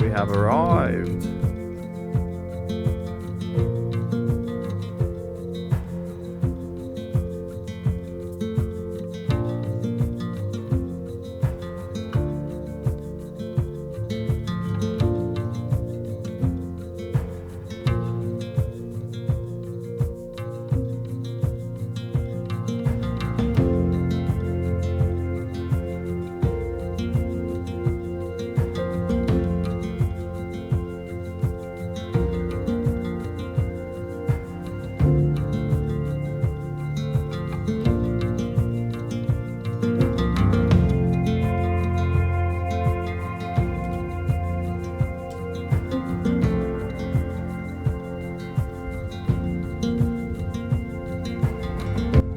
have arrived.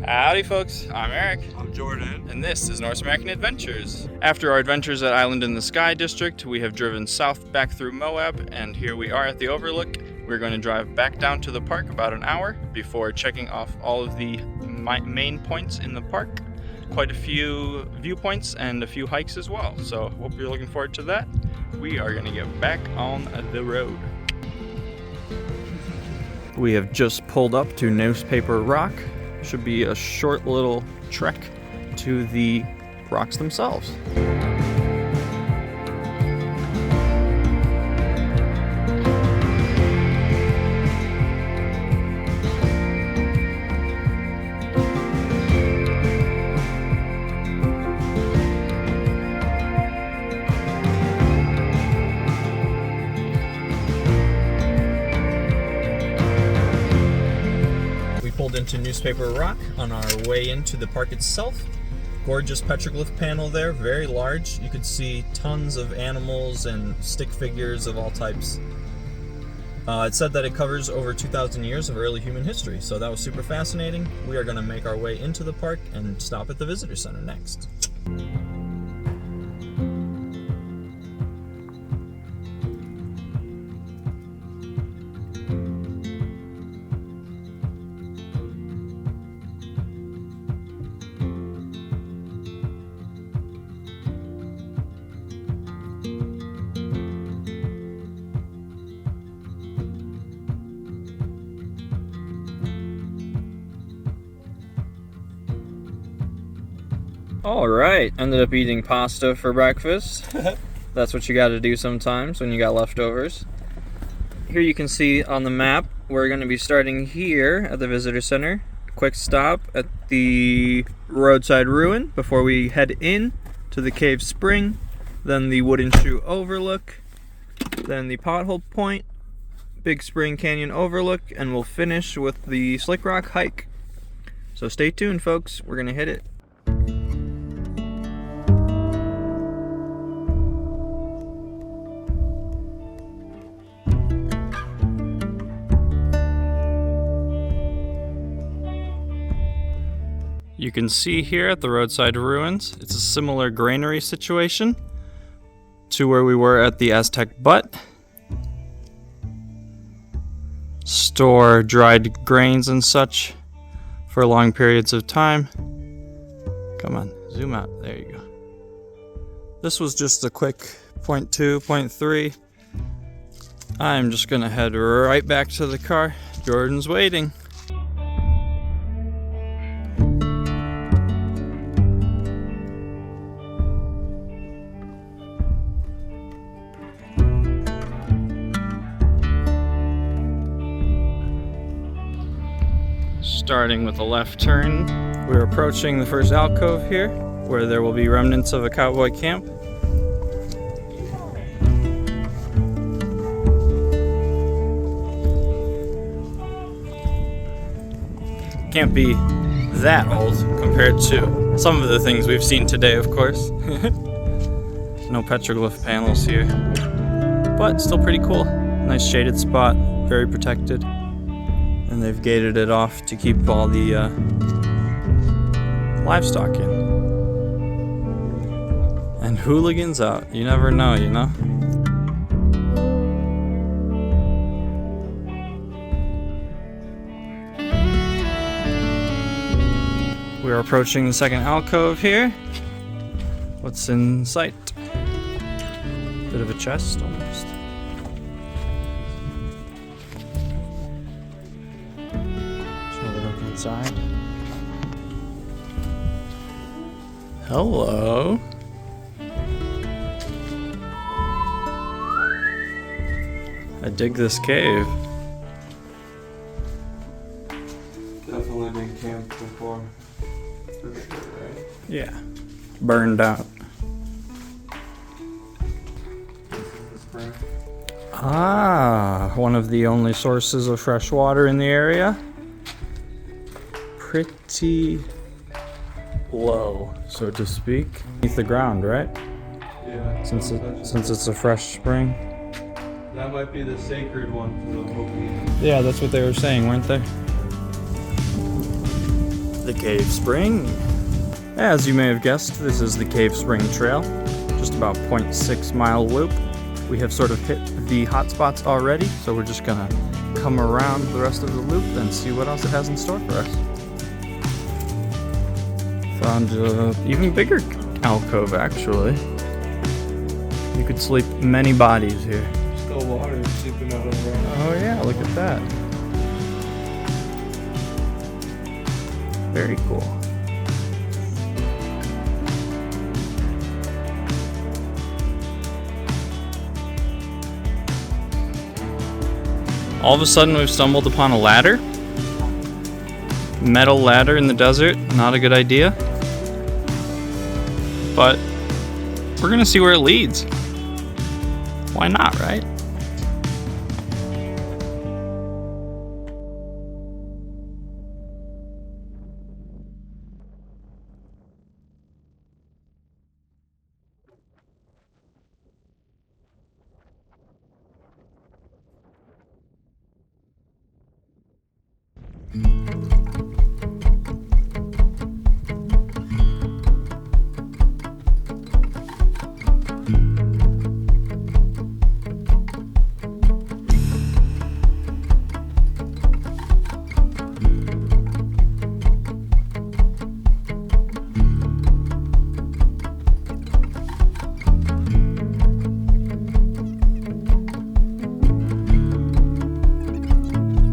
Howdy folks, I'm Eric. I'm Jordan. And this is North American Adventures. After our adventures at Island in the Sky District, we have driven south back through Moab, and here we are at the Overlook. We're going to drive back down to the park about an hour before checking off all of the main points in the park. Quite a few viewpoints and a few hikes as well, so hope you're looking forward to that. We are going to get back on the road. We have just pulled up to Newspaper Rock. Should be a short little trek to the rocks themselves. Into Newspaper Rock on our way into the park itself. Gorgeous petroglyph panel there, very large. You could see tons of animals and stick figures of all types. It said that it covers over 2,000 years of early human history, so that was super fascinating. We are going to make our way into the park and stop at the visitor center next. Alright, ended up eating pasta for breakfast. That's what you gotta do sometimes when you got leftovers. Here you can see on the map, we're gonna be starting here at the visitor center. Quick stop at the Roadside Ruin before we head in to the cave spring, then the wooden shoe overlook, then the Pothole Point, Big Spring Canyon overlook, and we'll finish with the Slickrock hike. So stay tuned folks, we're gonna hit it. You can see here at the Roadside Ruins, it's a similar granary situation to where we were at the Aztec Butte. Store dried grains and such for long periods of time. Come on, zoom out, there you go. This was just a quick point 2, point 3. I'm just gonna head right back to the car. Jordan's waiting. Starting with a left turn, we're approaching the first alcove here, where there will be remnants of a cowboy camp. Can't be that old compared to some of the things we've seen today, of course. No petroglyph panels here, but still pretty cool. Nice shaded spot, very protected. And they've gated it off to keep all the livestock in. And hooligans out. You never know, you know? We're approaching the second alcove here. What's in sight? Bit of a chest almost. inside. Hello. I dig this cave. Definitely been camped before. For sure, right? Yeah. Burned out. Ah, one of the only sources of fresh water in the area. Pretty low, so to speak. Beneath the ground, right? Yeah. Since it's a fresh spring. That might be the sacred one for the Hopi. Yeah, that's what they were saying, weren't they? The Cave Spring. As you may have guessed, this is the Cave Spring Trail. Just about 0.6 mile loop. We have sort of hit the hot spots already, so we're just gonna come around the rest of the loop and see what else it has in store for us. Found an even bigger alcove, actually. You could sleep many bodies here. Still water seeping out of the ground. Oh yeah, look at that. Very cool. All of a sudden we've stumbled upon a ladder. Metal ladder in the desert, not a good idea. But we're gonna see where it leads. Why not, right?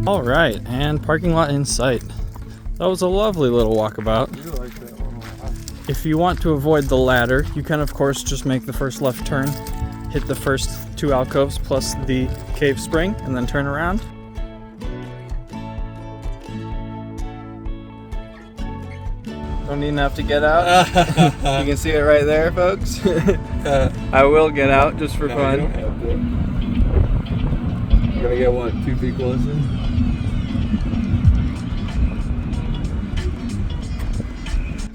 All right, and parking lot in sight. That was a lovely little walkabout. I do like that one a lot. If you want to avoid the ladder, you can of course just make the first left turn, hit the first two alcoves plus the cave spring, and then turn around. Don't even have to get out. You can see it right there, folks. I will get out just for fun. You don't have to. You're gonna get what, 2 feet closer?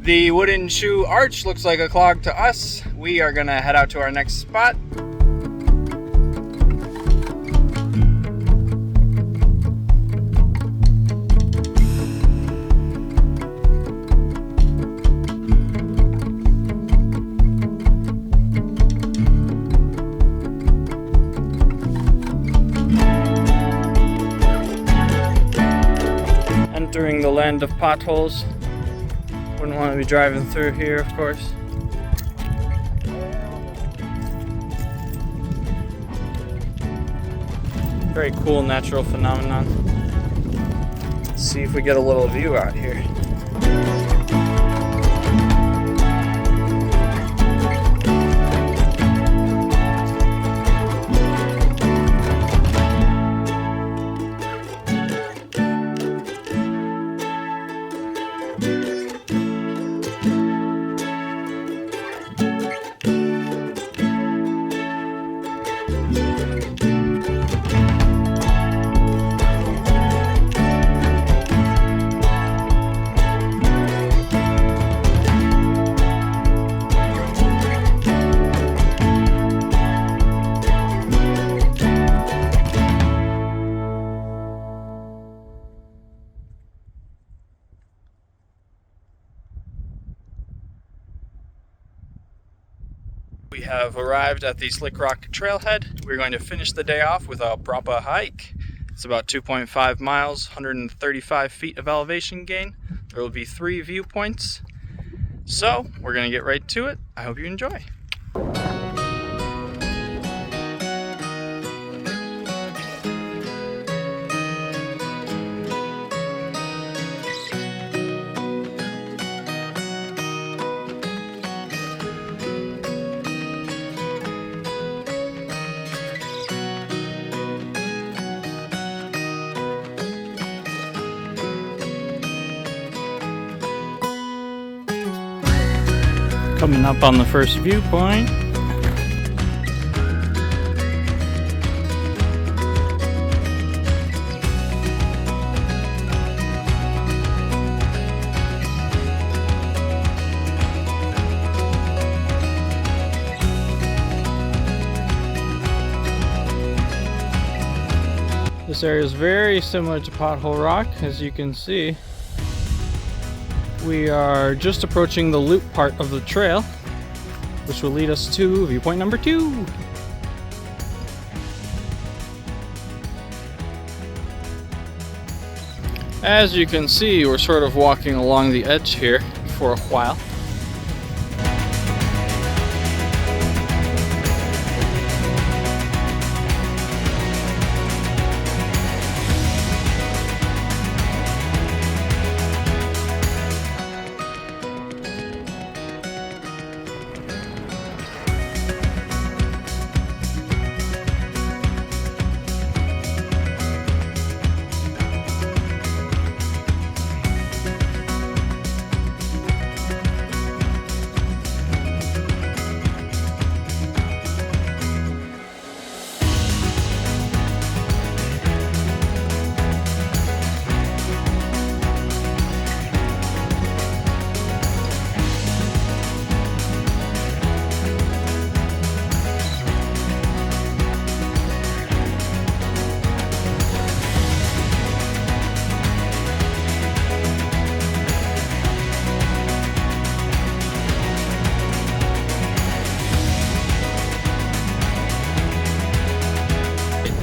The wooden shoe arch looks like a clog to us. We are gonna head out to our next spot. Entering the land of potholes. Wouldn't want to be driving through here, of course. Very cool natural phenomenon. Let's see if we get a little view out here. We have arrived at the Slickrock Trailhead. We're going to finish the day off with a proper hike. It's about 2.5 miles, 135 feet of elevation gain. There will be 3 viewpoints. So, we're going to get right to it. I hope you enjoy. Coming up on the first viewpoint. This area is very similar to Pothole Rock, as you can see. We are just approaching the loop part of the trail, which will lead us to viewpoint number 2. As you can see, we're sort of walking along the edge here for a while.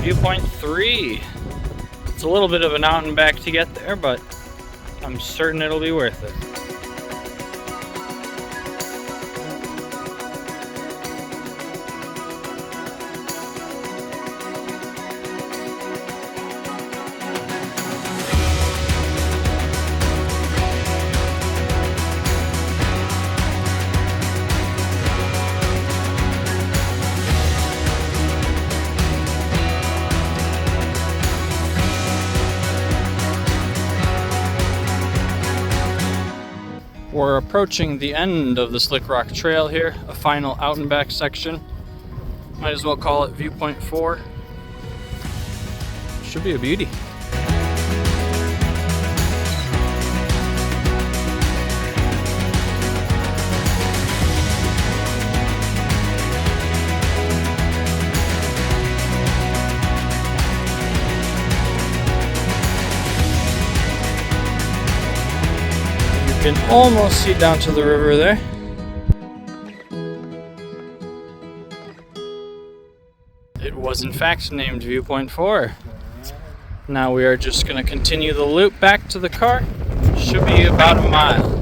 Viewpoint 3. It's a little bit of an out and back to get there, but I'm certain it'll be worth it. We're approaching the end of the Slickrock Trail here, a final out and back section. Might as well call it viewpoint 4. Should be a beauty. You can almost see down to the river there. It was in fact named Viewpoint 4. Now we are just going to continue the loop back to the car. Should be about a mile.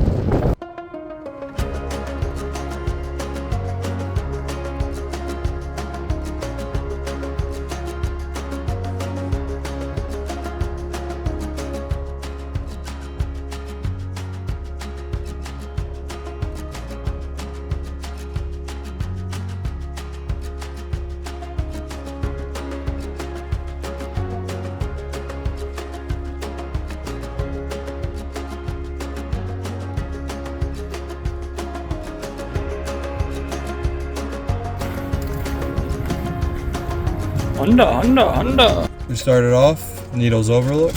Honda. We started off Needles Overlook,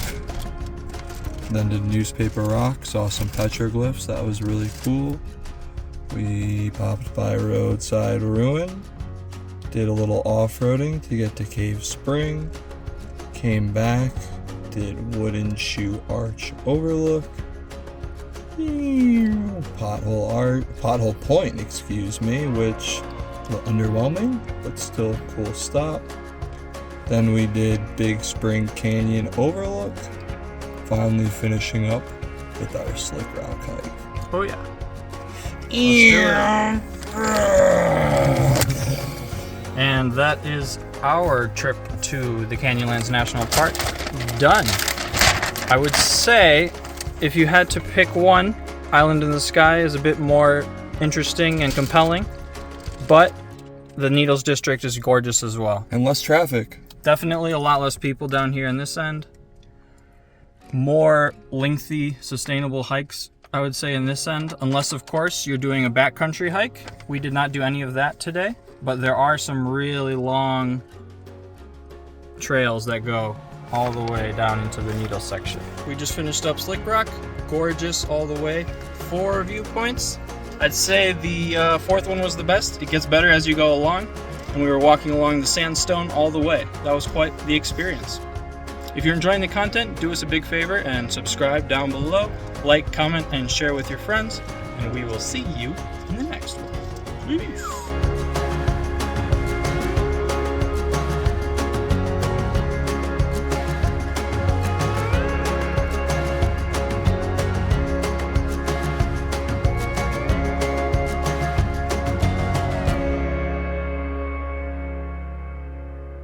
then did Newspaper Rock, saw some petroglyphs, that was really cool. We popped by Roadside Ruin, did a little off-roading to get to Cave Spring, came back, did Wooden Shoe Arch Overlook, Pothole Point, which a little underwhelming, but still a cool stop. Then we did Big Spring Canyon Overlook, finally finishing up with our Slickrock hike. Oh yeah. And that is our trip to the Canyonlands National Park done. I would say if you had to pick one, Island in the Sky is a bit more interesting and compelling, but the Needles District is gorgeous as well. And less traffic. Definitely a lot less people down here in this end. More lengthy, sustainable hikes I would say, in this end, unless of course you're doing a backcountry hike. We did not do any of that today, but there are some really long trails that go all the way down into the Needle section. We just finished up Slickrock, gorgeous all the way. 4 viewpoints. I'd say the fourth one was the best. It gets better as you go along, and we were walking along the sandstone all the way. That was quite the experience. If you're enjoying the content, do us a big favor and subscribe down below. Like, comment, and share with your friends, and we will see you in the next one. Peace.